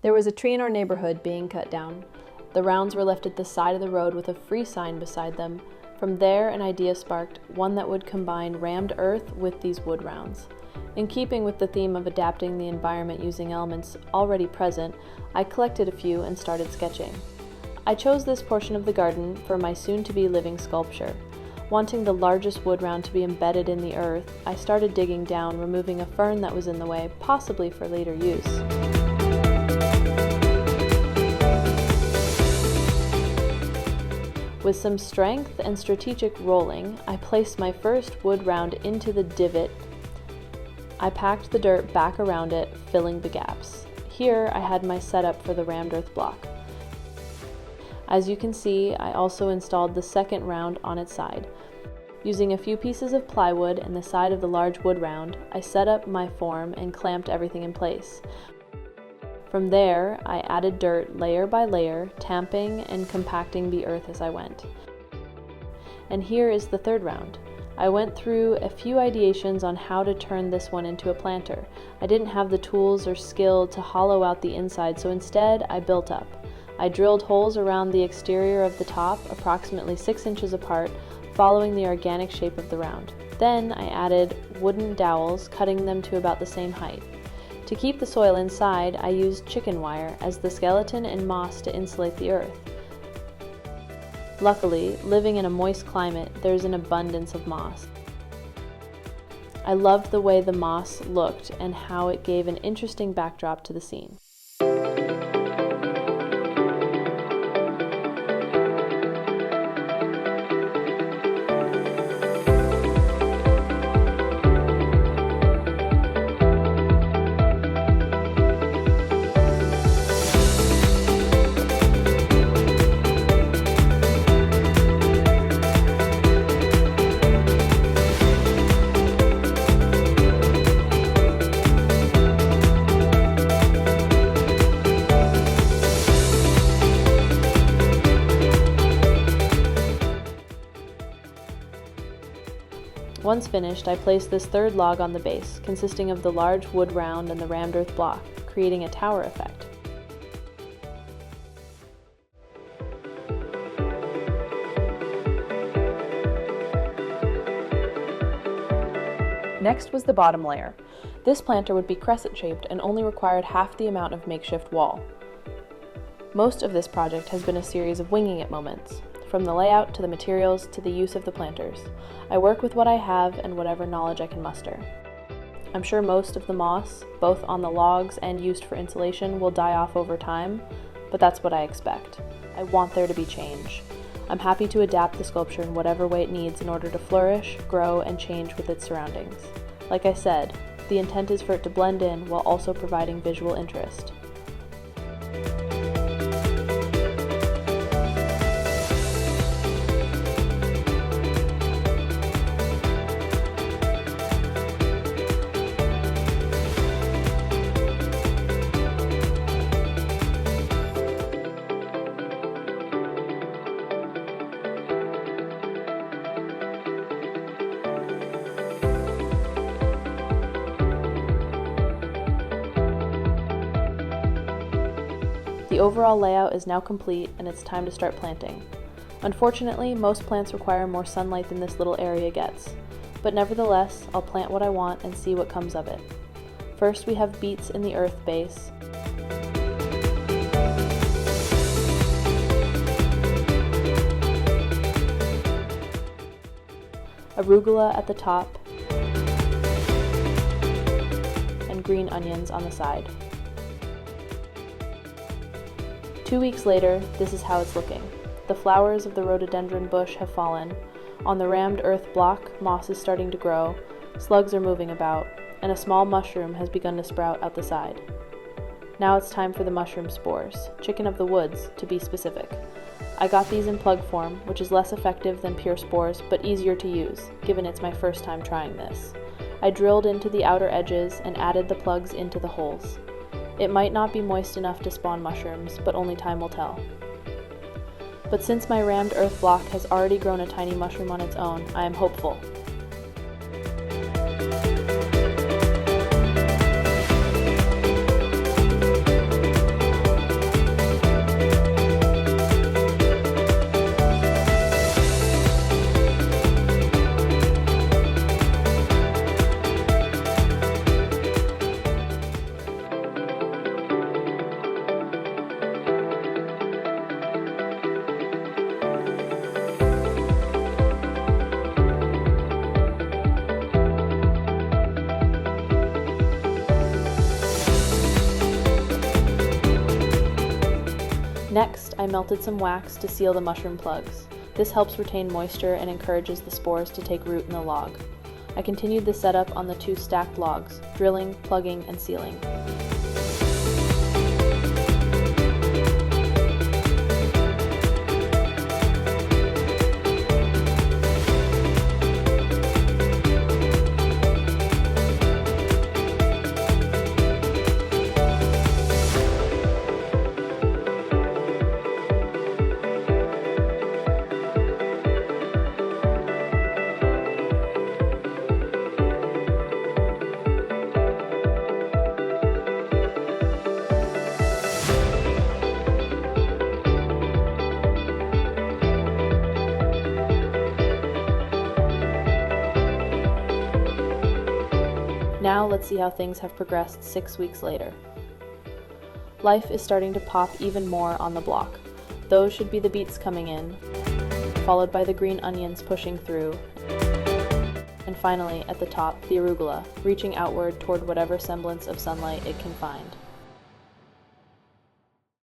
There was a tree in our neighborhood being cut down. The rounds were left at the side of the road with a free sign beside them. From there, an idea sparked, one that would combine rammed earth with these wood rounds. In keeping with the theme of adapting the environment using elements already present, I collected a few and started sketching. I chose this portion of the garden for my soon-to-be living sculpture. Wanting the largest wood round to be embedded in the earth, I started digging down, removing a fern that was in the way, possibly for later use. With some strength and strategic rolling, I placed my first wood round into the divot. I packed the dirt back around it, filling the gaps. Here I had my setup for the rammed earth block. As you can see, I also installed the second round on its side. Using a few pieces of plywood and the side of the large wood round, I set up my form and clamped everything in place. From there, I added dirt layer by layer, tamping and compacting the earth as I went. And here is the third round. I went through a few ideations on how to turn this one into a planter. I didn't have the tools or skill to hollow out the inside, so instead I built up. I drilled holes around the exterior of the top, approximately 6 inches apart, following the organic shape of the round. Then I added wooden dowels, cutting them to about the same height. To keep the soil inside, I used chicken wire as the skeleton and moss to insulate the earth. Luckily, living in a moist climate, there's an abundance of moss. I loved the way the moss looked and how it gave an interesting backdrop to the scene. Once finished, I placed this third log on the base, consisting of the large wood round and the rammed earth block, creating a tower effect. Next was the bottom layer. This planter would be crescent-shaped and only required half the amount of makeshift wall. Most of this project has been a series of winging it moments. From the layout to the materials to the use of the planters. I work with what I have and whatever knowledge I can muster. I'm sure most of the moss, both on the logs and used for insulation, will die off over time, but that's what I expect. I want there to be change. I'm happy to adapt the sculpture in whatever way it needs in order to flourish, grow, and change with its surroundings. Like I said, the intent is for it to blend in while also providing visual interest. The overall layout is now complete and it's time to start planting. Unfortunately, most plants require more sunlight than this little area gets, but nevertheless, I'll plant what I want and see what comes of it. First, we have beets in the earth base, arugula at the top, and green onions on the side. 2 weeks later, this is how it's looking. The flowers of the rhododendron bush have fallen. On the rammed earth block, moss is starting to grow, slugs are moving about, and a small mushroom has begun to sprout out the side. Now it's time for the mushroom spores, chicken of the woods, to be specific. I got these in plug form, which is less effective than pure spores, but easier to use, given it's my first time trying this. I drilled into the outer edges and added the plugs into the holes. It might not be moist enough to spawn mushrooms, but only time will tell. But since my rammed earth block has already grown a tiny mushroom on its own, I am hopeful. Next, I melted some wax to seal the mushroom plugs. This helps retain moisture and encourages the spores to take root in the log. I continued the setup on the 2 stacked logs, drilling, plugging, and sealing. Now let's see how things have progressed 6 weeks later. Life is starting to pop even more on the block. Those should be the beets coming in, followed by the green onions pushing through, and finally, at the top, the arugula, reaching outward toward whatever semblance of sunlight it can find.